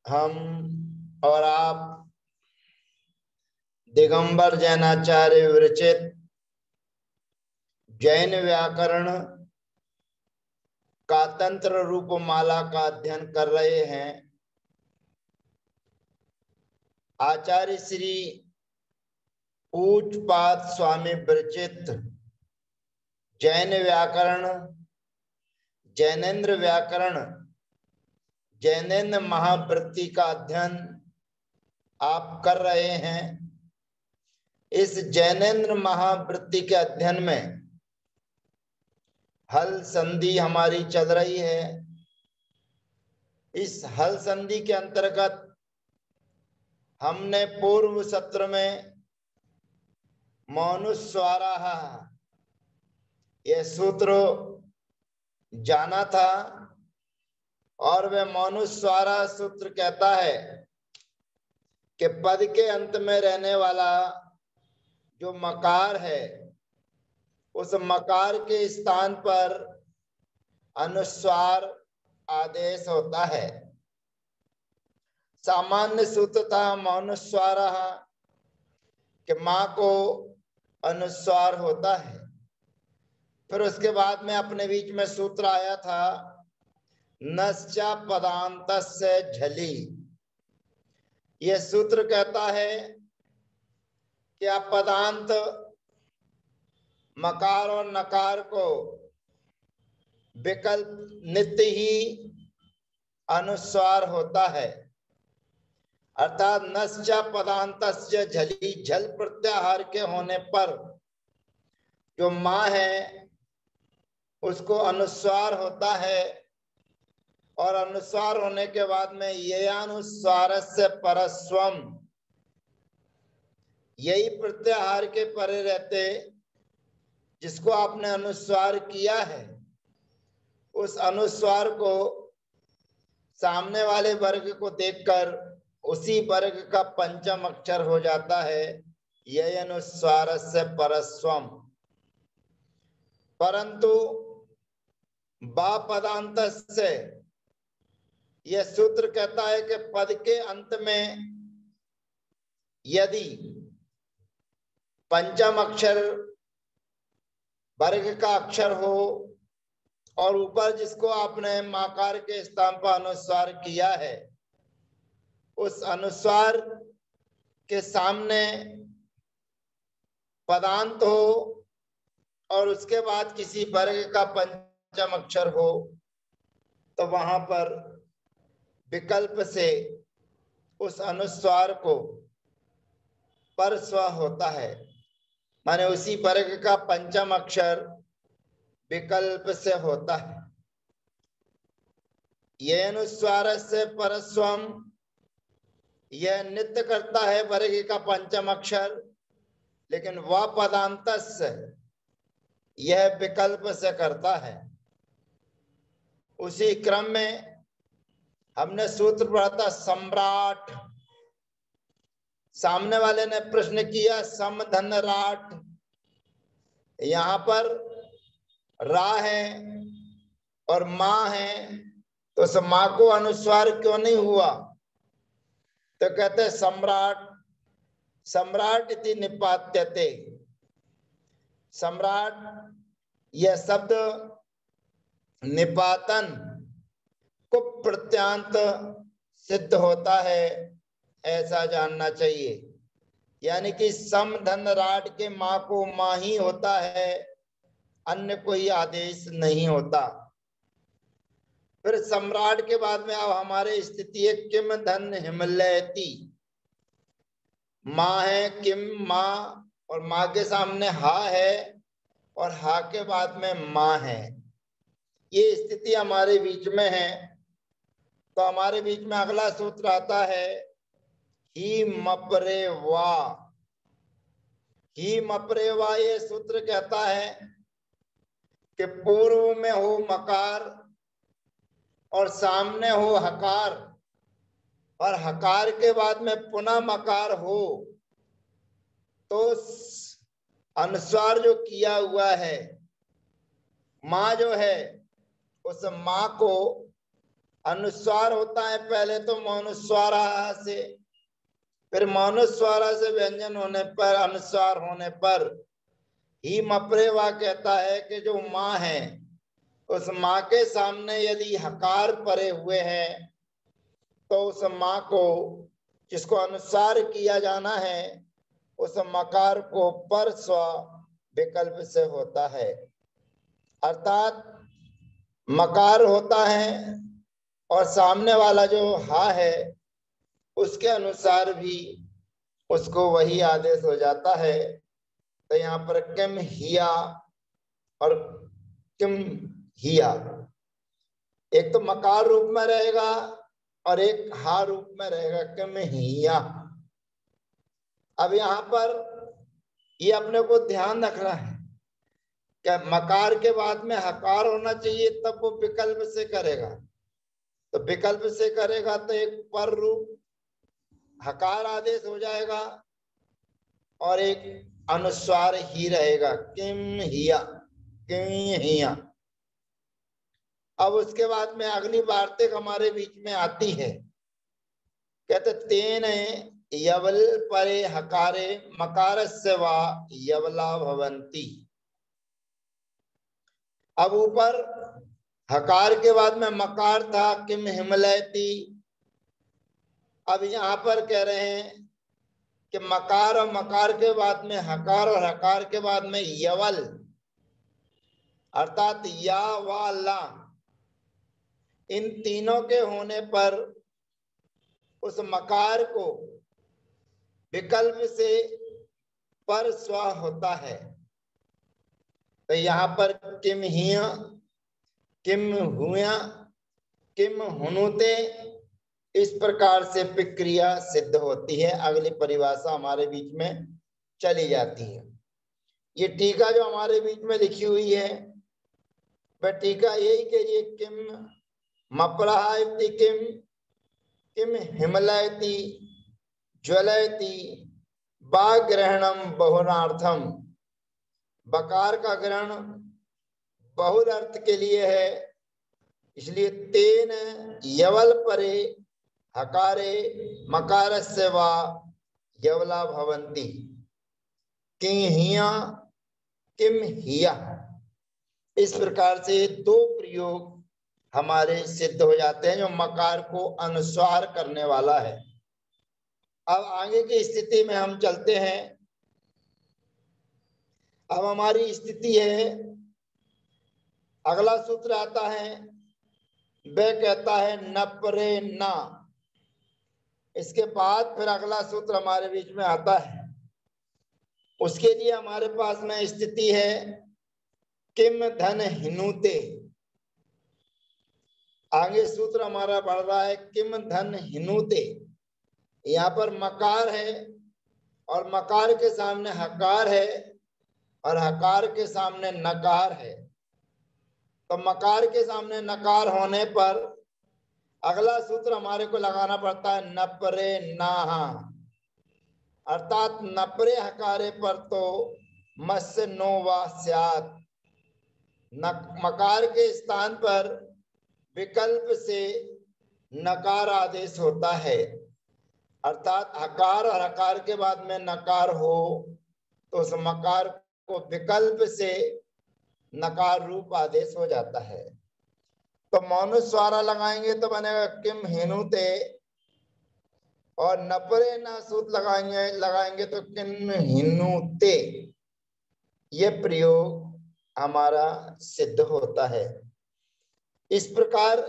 हम और आप दिगंबर जैनाचार्य विरचित जैन व्याकरण का तंत्र रूप माला का अध्ययन कर रहे हैं। आचार्य श्री पूज्यपाद स्वामी विरचित जैन व्याकरण, जैनेन्द्र व्याकरण, जैनेन्द्र महावृत्ति का अध्ययन आप कर रहे हैं। इस जैनेन्द्र महावृत्ति के अध्ययन में हल संधि हमारी चल रही है। इस हल संधि के अंतर्गत हमने पूर्व सत्र में मौनुस्वाराः यह सूत्र जाना था और वह मौनुस्वारा सूत्र कहता है कि पद के अंत में रहने वाला जो मकार है उस मकार के स्थान पर अनुस्वार आदेश होता है। सामान्य सूत्र था मौनुस्वाराः कि माँ को अनुस्वार होता है। फिर उसके बाद में अपने बीच में सूत्र आया था नश्चा पदान्तस्य झलि। यह सूत्र कहता है कि आप पदांत मकार और नकार को विकल्प नित्य ही अनुस्वार होता है, अर्थात नश्चा पदान्तस्य झलि, झल प्रत्याहार के होने पर जो माँ है उसको अनुस्वार होता है और अनुस्वार होने के बाद में येयानुस्वारस्य परस्वम, यही प्रत्याहार के परे रहते जिसको आपने अनुस्वार किया है उस अनुस्वार को सामने वाले वर्ग को देखकर उसी वर्ग का पंचम अक्षर हो जाता है येयानुस्वारस्य परस्वम। परंतु बा पदान्तस्य यह सूत्र कहता है कि पद के अंत में यदि पंचम अक्षर वर्ग का अक्षर हो और ऊपर जिसको आपने माकार के स्थान पर अनुस्वार किया है उस अनुस्वार के सामने पदांत हो और उसके बाद किसी वर्ग का पंचम अक्षर हो तो वहां पर विकल्प से उस अनुस्वार को परस्व होता है, माने उसी वर्ग का पंचम अक्षर विकल्प से होता है। ये अनुस्वार से परस्वम यह नित्य करता है वर्ग का पंचम अक्षर, लेकिन वह पदान्तस्य यह विकल्प से करता है। उसी क्रम में हमने सूत्र पढ़ा था सम्राट। सामने वाले ने प्रश्न किया समधन राट, यहाँ पर रा है और माँ है तो उस माँ को अनुस्वार क्यों नहीं हुआ? तो कहते सम्राट, सम्राट इति निपात्यते। सम्राट यह शब्द निपातन को प्रत्यांत सिद्ध होता है, ऐसा जानना चाहिए। यानी कि सम धन राट के माँ को माँ ही होता है, अन्य कोई आदेश नहीं होता। फिर सम्राट के बाद में अब हमारे स्थिति है किम धन हिमलयति। माँ है किम माँ और माँ के सामने हा है और हा के बाद में माँ है। ये स्थिति हमारे बीच में है तो हमारे बीच में अगला सूत्र आता है ही मपरे वा। ही मपरे वा ये सूत्र कहता है कि पूर्व में हो मकार और सामने हो हकार और हकार के बाद में पुनः मकार हो तो अनुस्वार जो किया हुआ है माँ जो है उस माँ को अनुस्वार होता है पहले तो मौनुस्वारा से, फिर मौनुस्वारा से व्यंजन होने पर, अनुस्वार होने पर ही मपरेवा कहता है कि जो माँ है उस माँ के सामने यदि हकार परे हुए हैं तो उस माँ को जिसको अनुसार किया जाना है उस मकार को पर स्व विकल्प से होता है, अर्थात मकार होता है और सामने वाला जो हा है उसके अनुसार भी उसको वही आदेश हो जाता है। तो यहाँ पर किम हिया और किम हिया एक तो मकार रूप में रहेगा और एक हा रूप में रहेगा, किम हिया। अब यहाँ पर ये अपने को ध्यान रखना है कि मकार के बाद में हकार होना चाहिए, तब वो विकल्प से करेगा। तो विकल्प से करेगा तो एक पर रूप हकार आदेश हो जाएगा और एक अनुस्वार ही रहेगा, किम हिया, किम हिया। अब उसके बाद में अगली वार्तिक हमारे बीच में आती है, कहते तेन यवल परे हकारे मकारस्य वा यवला भवन्ति। अब ऊपर हकार के बाद में मकार था, किम हिमलयति। अब यहाँ पर कह रहे हैं कि मकार और मकार के बाद में हकार और हकार के बाद में यवल अर्थात या वा ला, इन तीनों के होने पर उस मकार को विकल्प से पर स्व होता है। तो यहाँ पर किम हिया, किम हुया, किम हुनुते, इस प्रकार से प्रक्रिया सिद्ध होती है। अगली परिभाषा हमारे बीच में चली जाती है। ये टीका जो हमारे बीच में लिखी हुई है वह टीका यही के लिए किम मपराहायति, किम किम हिमलयति ज्वलयति बा ग्रहणम बहुनार्थम। बकार का ग्रहण बहुल अर्थ के लिए है, इसलिए तेन यवल परे हकारे मकारस्य वा यवला भवन्ति, कि हिया किम हिया। इस प्रकार से दो प्रयोग हमारे सिद्ध हो जाते हैं जो मकार को अनुस्वार करने वाला है। अब आगे की स्थिति में हम चलते हैं। अब हमारी स्थिति है, अगला सूत्र आता है, वह कहता है न परे ना। इसके बाद फिर अगला सूत्र हमारे बीच में आता है, उसके लिए हमारे पास में स्थिति है किम धन हिनुते। आगे सूत्र हमारा बढ़ रहा है किम धन हिनुते। यहाँ पर मकार है और मकार के सामने हकार है और हकार के सामने नकार है। तो मकार के सामने नकार होने पर अगला सूत्र हमारे को लगाना पड़ता है नपरे नाहा, अर्थात नपरे हकारे पर तो मस्य नो वा स्यात्। मकार के स्थान पर विकल्प से नकार आदेश होता है, अर्थात हकार और हकार के बाद में नकार हो तो उस मकार को विकल्प से नकार रूप आदेश हो जाता है। तो मौनुस्वारा लगाएंगे तो बनेगा किम हिनुते, और नपरे ना सूत लगाएंगे तो किम हिनुते। ये प्रयोग हमारा सिद्ध होता है। इस प्रकार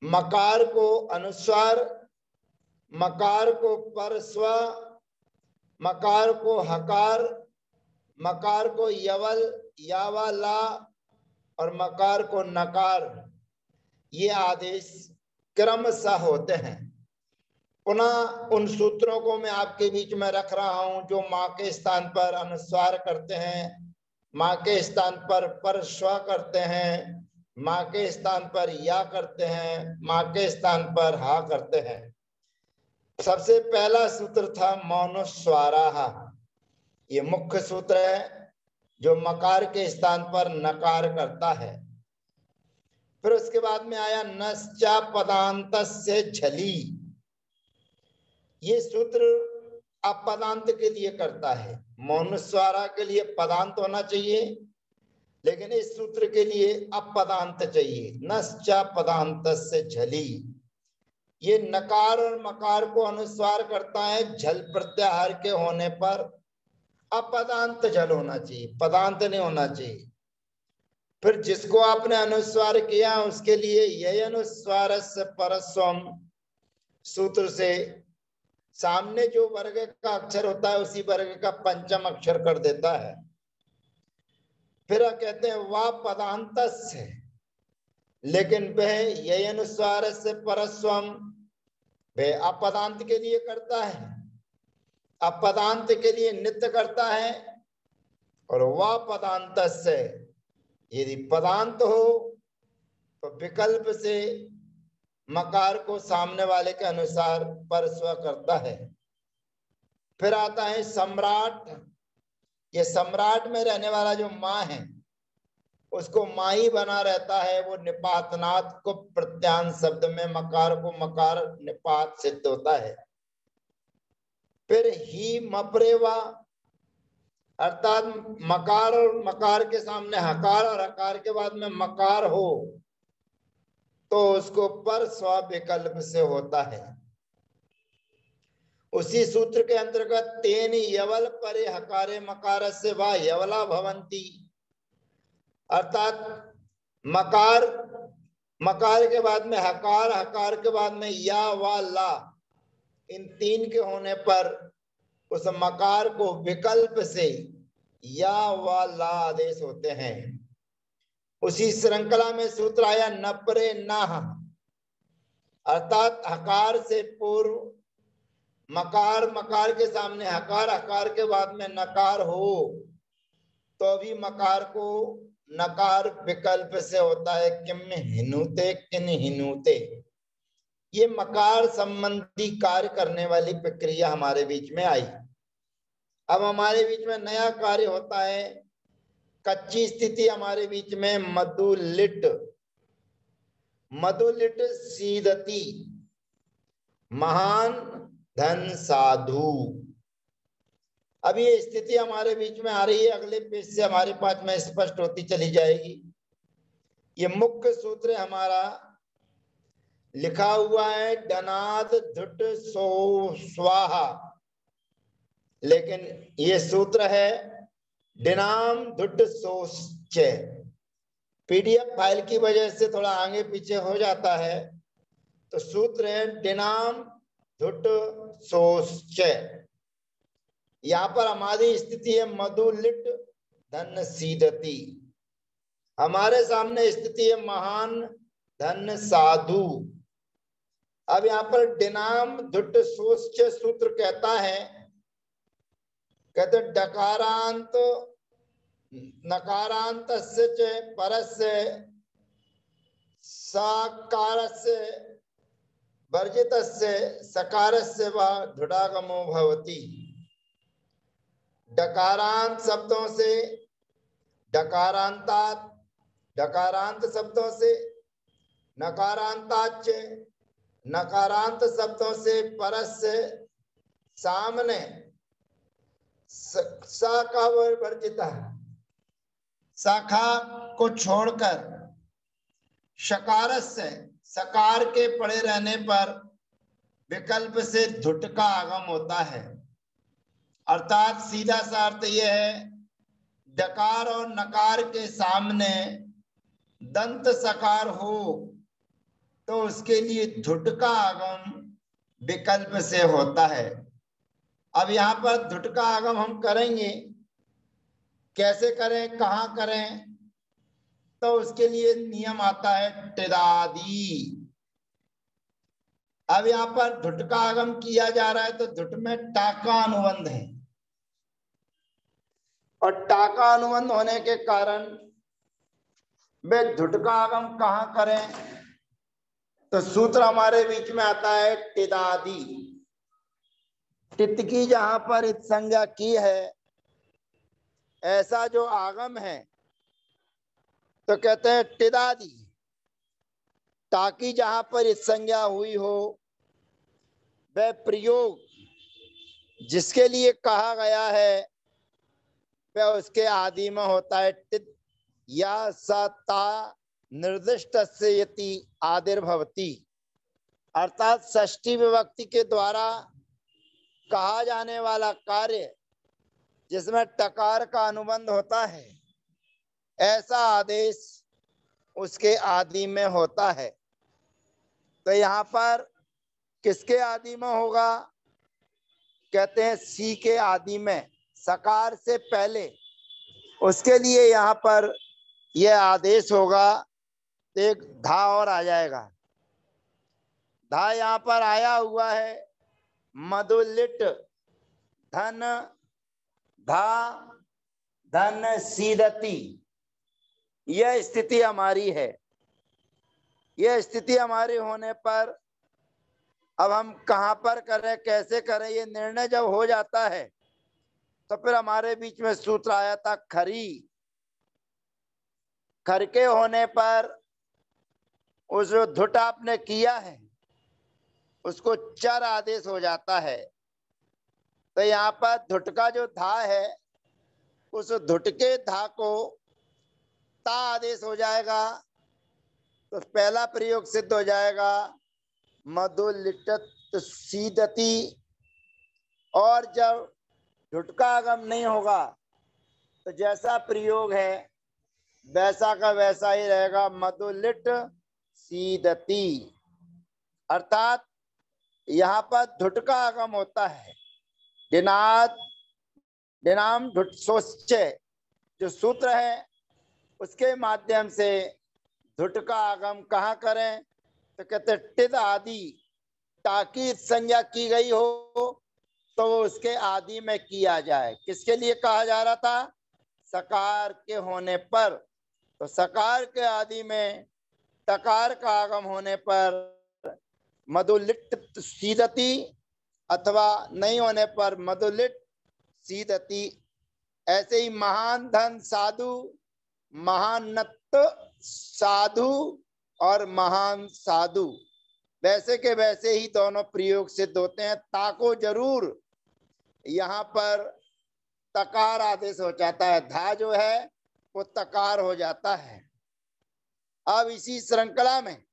मकार को अनुस्वार, मकार को परस्व, मकार को हकार, मकार को यवल यावा ला और मकार को नकार, ये आदेश क्रमशः होते हैं। पुनः उन सूत्रों को मैं आपके बीच में रख रहा हूं जो माँ के स्थान पर अनुस्वार करते हैं, माँ के स्थान पर स्व करते हैं, माँ के स्थान पर या करते हैं, माँ के स्थान पर हा करते हैं। सबसे पहला सूत्र था मौनुस्वाराः। ये मुख्य सूत्र है जो मकार के स्थान पर नकार करता है। फिर उसके बाद में आया नश्चा पदांत से झली। ये सूत्र अपदांत के लिए करता है, मौनुस्वारा के लिए पदांत होना चाहिए, लेकिन इस सूत्र के लिए अपदांत चाहिए। नश्चा पदांत से झली, ये नकार और मकार को अनुस्वार करता है, झल प्रत्याहार के होने पर अपदांत झल होना चाहिए, पदांत नहीं होना चाहिए। फिर जिसको आपने अनुस्वार किया उसके लिए यह अनुस्वार से परस्वम सूत्र से सामने जो वर्ग का अक्षर होता है उसी वर्ग का पंचम अक्षर कर देता है। फिर कहते हैं वा पदांत से, लेकिन वह यह अनुस्वार से परस्वम वह अपदांत के लिए करता है, अपदांत के लिए नित्य करता है। और वा पदांत से यदि पदांत हो तो विकल्प से मकार को सामने वाले के अनुसार परस्व करता है। फिर आता है सम्राट। ये सम्राट में रहने वाला जो माँ है उसको माही बना रहता है, वो निपातनाथ को प्रत्यान शब्द में मकार को मकार निपात सिद्ध होता है। फिर ही मपरेवा, अर्थात मकार और मकार के सामने हकार और हकार के बाद में मकार हो तो उसको पर स्व विकल्प से होता है। उसी सूत्र के अंतर्गत तेन यवल परे हकारे मकार से वा यवला भवंती, अर्थात मकार, मकार के बाद में हकार, हकार के बाद में या वा ला, इन तीन के होने पर उस मकार को विकल्प से या वा ला आदेश होते हैं। उसी श्रृंखला में सूत्र आया नपरे नाह, अर्थात हकार से पूर्व मकार, मकार के सामने हकार, हकार के बाद में नकार हो तो भी मकार को नकार विकल्प से होता है। किम हिनुते किन हिनुते, ये मकार संबंधी कार्य करने वाली प्रक्रिया हमारे बीच में आई। अब हमारे बीच में नया कार्य होता है, कच्ची स्थिति हमारे बीच में मधुलिट, मधुलिट सीदती, महान धन साधु। अब ये स्थिति हमारे बीच में आ रही है, अगले पेज से हमारे पास में स्पष्ट होती चली जाएगी। ये मुख्य सूत्र हमारा लिखा हुआ है डनाद धुट सो स्वाहा, लेकिन ये सूत्र है डिनाम धुट सोच। पीडीएफ फाइल की वजह से थोड़ा आगे पीछे हो जाता है, तो सूत्र है डिनाम धुट सोच। यहाँ पर हमारी स्थिति है मधुलिट धन सीदती, हमारे सामने स्थिति है महान धन साधु। अब यहाँ पर डिनाम धुट सोच सूत्र कहता है, कहते डकारांत नकारांत से परस्य साकारस्य वर्जितस्य सकारस्य व धुडागमो भवति। डकारांत शब्दों से डकारांतात, डकारांत शब्दों से नकारांताच, नकारांत शब्दों से परस्य सामने शाखा वर्जित, शाखा को छोड़कर शकार से सकार के पड़े रहने पर विकल्प से धुट का आगम होता है। अर्थात सीधा सा अर्थ यह है, डकार और नकार के सामने दंत सकार हो तो उसके लिए धुट का आगम विकल्प से होता है। अब यहाँ पर धुट का आगम हम करेंगे, कैसे करें, कहाँ करें, तो उसके लिए नियम आता है टिदादी। अब यहाँ पर धुट का आगम किया जा रहा है तो धुट में टाका अनुबंध है, और टाका अनुबंध होने के कारण वे धुट का आगम कहाँ करें, तो सूत्र हमारे बीच में आता है टिदादी। टित की जहां पर इत संज्ञा की है, ऐसा जो आगम है तो कहते हैं टिदादी। ताकि जहां पर इस संज्ञा हुई हो वह प्रयोग जिसके लिए कहा गया है वह उसके आदि में होता है। टित या सता निर्दिष्ट यति आदिर्भवती, अर्थात षष्ठी विभक्ति के द्वारा कहा जाने वाला कार्य जिसमें टकार का अनुबंध होता है, ऐसा आदेश उसके आदि में होता है। तो यहाँ पर किसके आदि में होगा? कहते हैं सी के आदि में, सकार से पहले। उसके लिए यहाँ पर यह आदेश होगा। एक धा और आ जाएगा। धा यहाँ पर आया हुआ है, मधुलिट धन धा धन सीदती, यह स्थिति हमारी है। यह स्थिति हमारी होने पर अब हम कहां पर करें, कैसे करें, ये निर्णय जब हो जाता है तो फिर हमारे बीच में सूत्र आया था खरी। खर के होने पर उस जो धुट आपने किया है उसको चर आदेश हो जाता है। तो यहाँ पर धुट का जो धा है उस धुट के धा को ता आदेश हो जाएगा। तो पहला प्रयोग सिद्ध हो जाएगा मधुलिटत सीदती। और जब धुट का आगम नहीं होगा तो जैसा प्रयोग है वैसा का वैसा ही रहेगा, मधुलिट सीदती। अर्थात यहाँ पर धुट का आगम होता है। दिनात दिनाम धुटसोच्चय जो सूत्र है उसके माध्यम से धुट का आगम कहाँ करें? तो कहते टिद आदि, ताकि संज्ञा की गई हो तो उसके आदि में किया जाए। किसके लिए कहा जा रहा था? सकार के होने पर। तो सकार के आदि में टकार का आगम होने पर मधुलिट सीदती, अथवा नहीं होने पर मधुलिट सीदती। ऐसे ही महान धन साधु, महानत्त साधु और महान साधु, वैसे के वैसे ही दोनों प्रयोग सिद्ध होते हैं। ताको जरूर यहाँ पर तकार आदेश हो जाता है, धा जो है वो तकार हो जाता है। अब इसी श्रृंखला में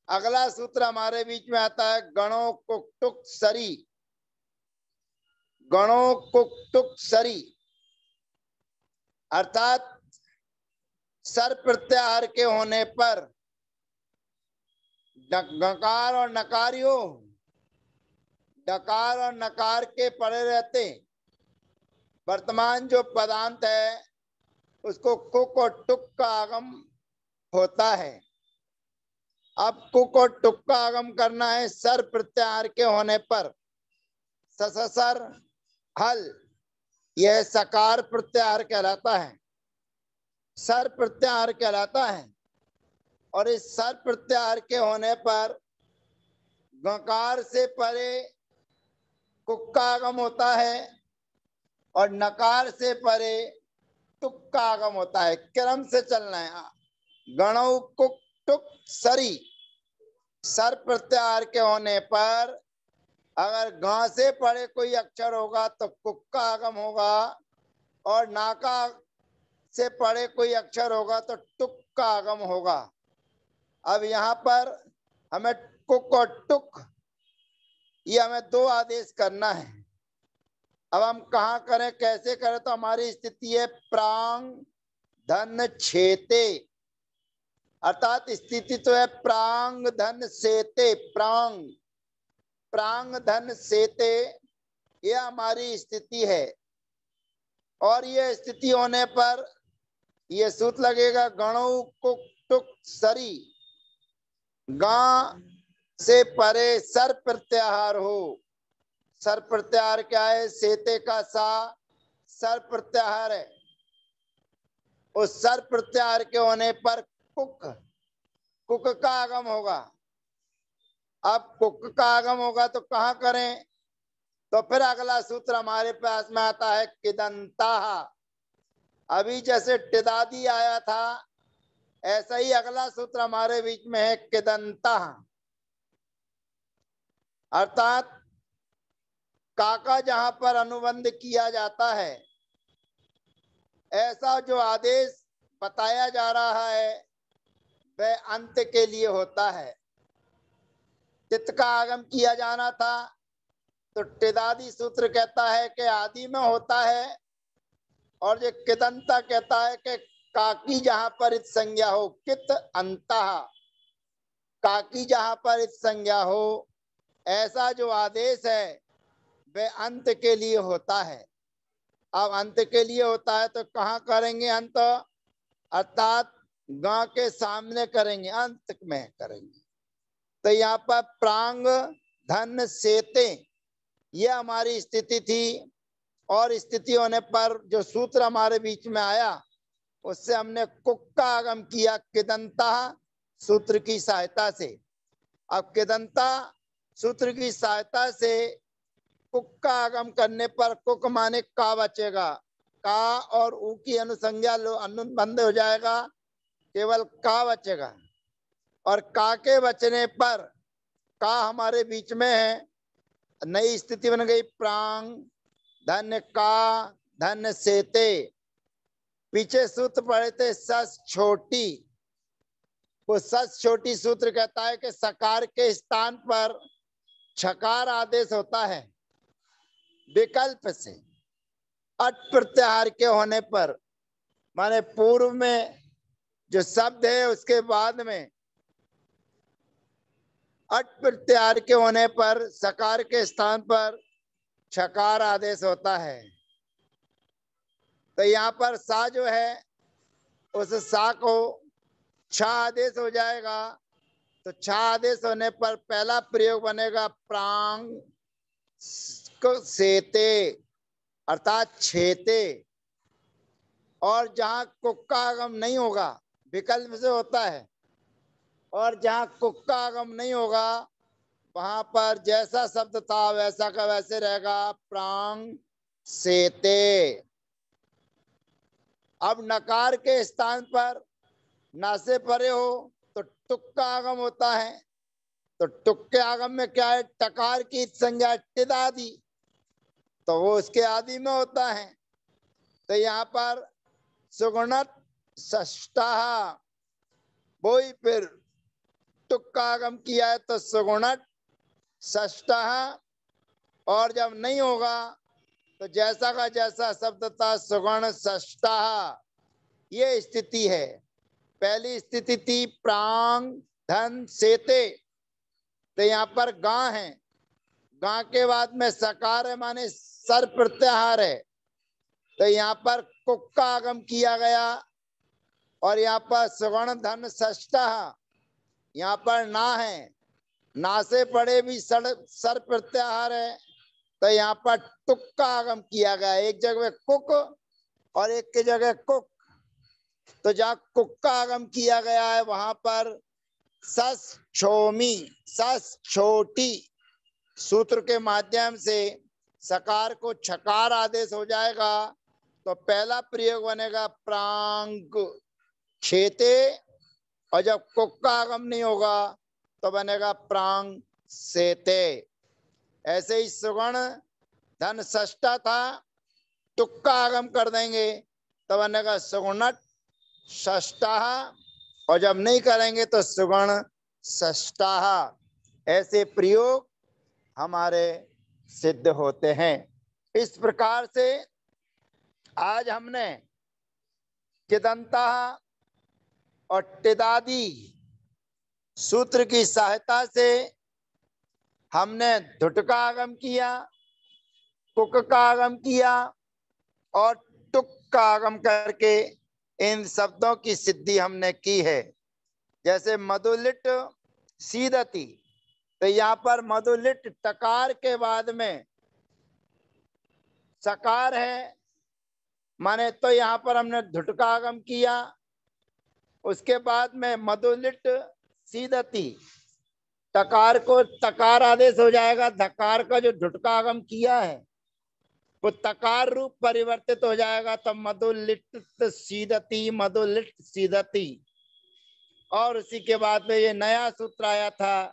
अगला सूत्र हमारे बीच में आता है गणों कुक्टुक सरी। गणों कुक्टुक सरी अर्थात सर प्रत्याहार के होने पर गकार और नकारियो, डकार और नकार के पड़े रहते। वर्तमान जो पदांत है उसको कुक और टुक का आगम होता है। अब कुक और टुक का आगम करना है सर प्रत्याहार के होने पर। ससर हल, यह सकार प्रत्याहार कहलाता है, सर प्रत्याहार कहलाता है। और इस सर प्रत्याहार के होने पर गकार से परे कुक का आगम होता है और नकार से परे टुक का आगम होता है। क्रम से चलना है। गणौ कुक टुक सरी, सर प्रत्याहार के होने पर अगर गा से परे कोई अक्षर होगा तो कुक का आगम होगा, और नाका से परे कोई अक्षर होगा तो टुक का आगम होगा। अब यहाँ पर हमें कुक और टुक, ये हमें दो आदेश करना है। अब हम कहाँ करें, कैसे करें? तो हमारी स्थिति है प्रांग धन छेते, अर्थात स्थिति तो है प्रांग धन सेते। प्रांग प्रांग धन सेते, यह हमारी स्थिति है। और यह स्थिति होने पर यह सूत्र लगेगा गणौ कुक टुक सरी। गा से परे सर प्रत्याहार हो। सर प्रत्याहार क्या है? सेते का सा सर प्रत्याहार है। उस सर प्रत्याहार के होने पर कुक, कुक का आगम होगा। अब कुक का आगम होगा तो कहाँ करें? तो फिर अगला सूत्र हमारे पास में आता है किदंता। अभी जैसे टिदादी आया था ऐसा ही अगला सूत्र हमारे बीच में है किदंता, अर्थात काका जहां पर अनुबंध किया जाता है, ऐसा जो आदेश बताया जा रहा है वह अंत के लिए होता है। तित का आगम किया जाना था तो टिदादि सूत्र कहता है कि आदि में होता है, और ये किदंता कहता है कि काकी जहां पर इत संज्ञा हो, कित अंतः, काकी जहां पर इत संज्ञा हो, ऐसा जो आदेश है वह अंत के लिए होता है। अब अंत के लिए होता है तो कहाँ करेंगे अंत, अर्थात गां के सामने करेंगे, अंत में करेंगे। तो यहाँ पर प्रांग धन सेते, ये हमारी स्थिति थी, और स्थिति होने पर जो सूत्र हमारे बीच में आया उससे हमने कुक का आगम किया किदंता सूत्र की सहायता से। अब किदंता सूत्र की सहायता से कुक का आगम करने पर कुक माने का बचेगा, का और ऊ की अनुसंज्ञा अनुबंध हो जाएगा, केवल का बचेगा। और का के बचने पर का हमारे बीच में है, नई स्थिति बन गई प्रांग धन का धन सेते। पीछे सूत्र पढ़े थे सस छोटी, वो सस छोटी सूत्र कहता है कि सकार के स्थान पर छकार आदेश होता है विकल्प से, अट प्रत्याहार के होने पर, माने पूर्व में जो शब्द है उसके बाद में अट प्रत्याहार के होने पर सकार के स्थान पर छकार आदेश होता है। तो यहाँ पर सा जो है उस सा को छा आदेश हो जाएगा, तो छा आदेश होने पर पहला प्रयोग बनेगा प्रांग सेते, अर्थात छेते। और जहां कुक का आगम नहीं होगा, विकल्प से होता है, और जहां कुक का आगम नहीं होगा वहां पर जैसा शब्द था वैसा का वैसे रहेगा प्रांग सेते। अब नकार के स्थान पर ना से परे हो तो टुक का आगम होता है, तो टुक के आगम में क्या है, टकार की संज्ञा टिदादि, तो वो उसके आदि में होता है। तो यहाँ पर सुगुणत षष्ठः, वो ही फिर टुक का आगम किया है तो सुगुणत षष्ठः, और जब नहीं होगा तो जैसा का जैसा शब्द था सुगुण षष्ठः, ये स्थिति है। पहली स्थिति थी प्रांग धन सेते, तो यहाँ पर गा है, गा के बाद में सकार है माने सर प्रत्याहार है, तो यहाँ पर कुक का आगम किया गया, और यहाँ पर सुगुण धन षष्ठः, यहाँ पर ना है, ना से पड़े भी सर प्रत्याहार है, तो यहाँ पर टुक का आगम किया गया, एक जगह कुक और एक की जगह कुक। तो जहाँ कुक का आगम किया गया है वहां पर सस छोमी, सस छोटी सूत्र के माध्यम से सकार को छकार आदेश हो जाएगा, तो पहला प्रयोग बनेगा प्रांग छेते, और जब कुक का आगम नहीं होगा तो बनेगा प्रांग सेते। ऐसे ही सुगुण धन षष्ठा था, टुक का आगम कर देंगे तो बनेगा सुगुणट षष्ठः, और जब नहीं करेंगे तो सुगुण षष्ठः। ऐसे प्रयोग हमारे सिद्ध होते हैं। इस प्रकार से आज हमने किदंता और टिदादि सूत्र की सहायता से हमने धुट का आगम किया, कुक का आगम किया, और टुक का आगम करके इन शब्दों की सिद्धि हमने की है। जैसे मधुलिट सीदती, तो यहाँ पर मधुलिट टकार के बाद में सकार है, माने तो यहाँ पर हमने धुट का आगम किया, उसके बाद में मधुलिट सीदती, टकार को तकार आदेश हो जाएगा, धकार का जो धुट का आगम किया है वो तकार रूप परिवर्तित हो जाएगा, तो मधुलिट सीदती, मधुलिट सीदती। और उसी के बाद में ये नया सूत्र आया था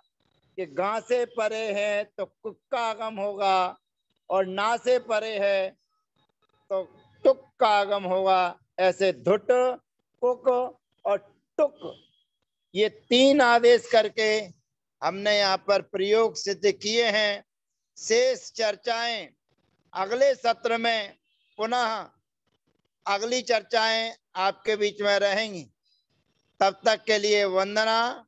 कि गा से परे है तो कुक का आगम होगा, और ना से परे है तो टुक का आगम होगा। ऐसे धुट, कुक और टुक, ये 3 आदेश करके हमने यहाँ पर प्रयोग सिद्ध किए हैं। शेष चर्चाएं अगले सत्र में, पुनः अगली चर्चाएं आपके बीच में रहेंगी। तब तक के लिए वंदना,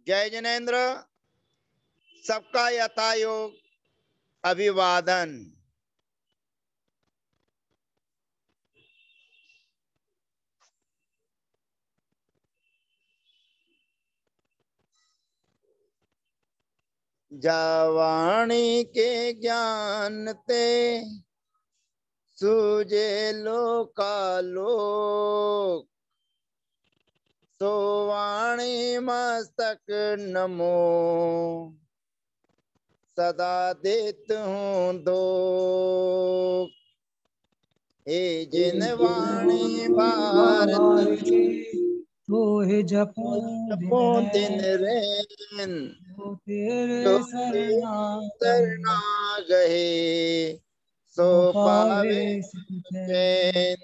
जय जिनेन्द्र, सबका यथायोग अभिवादन। जावाणी के ज्ञान ते सूझे लोकालोक, सोवाणी मस्तक नमो सदा देत हूँ दो। हे जिन वाणी भारत तो हे जपो दिन रैन, जो तेरे सरना गहे सो पावे चैन।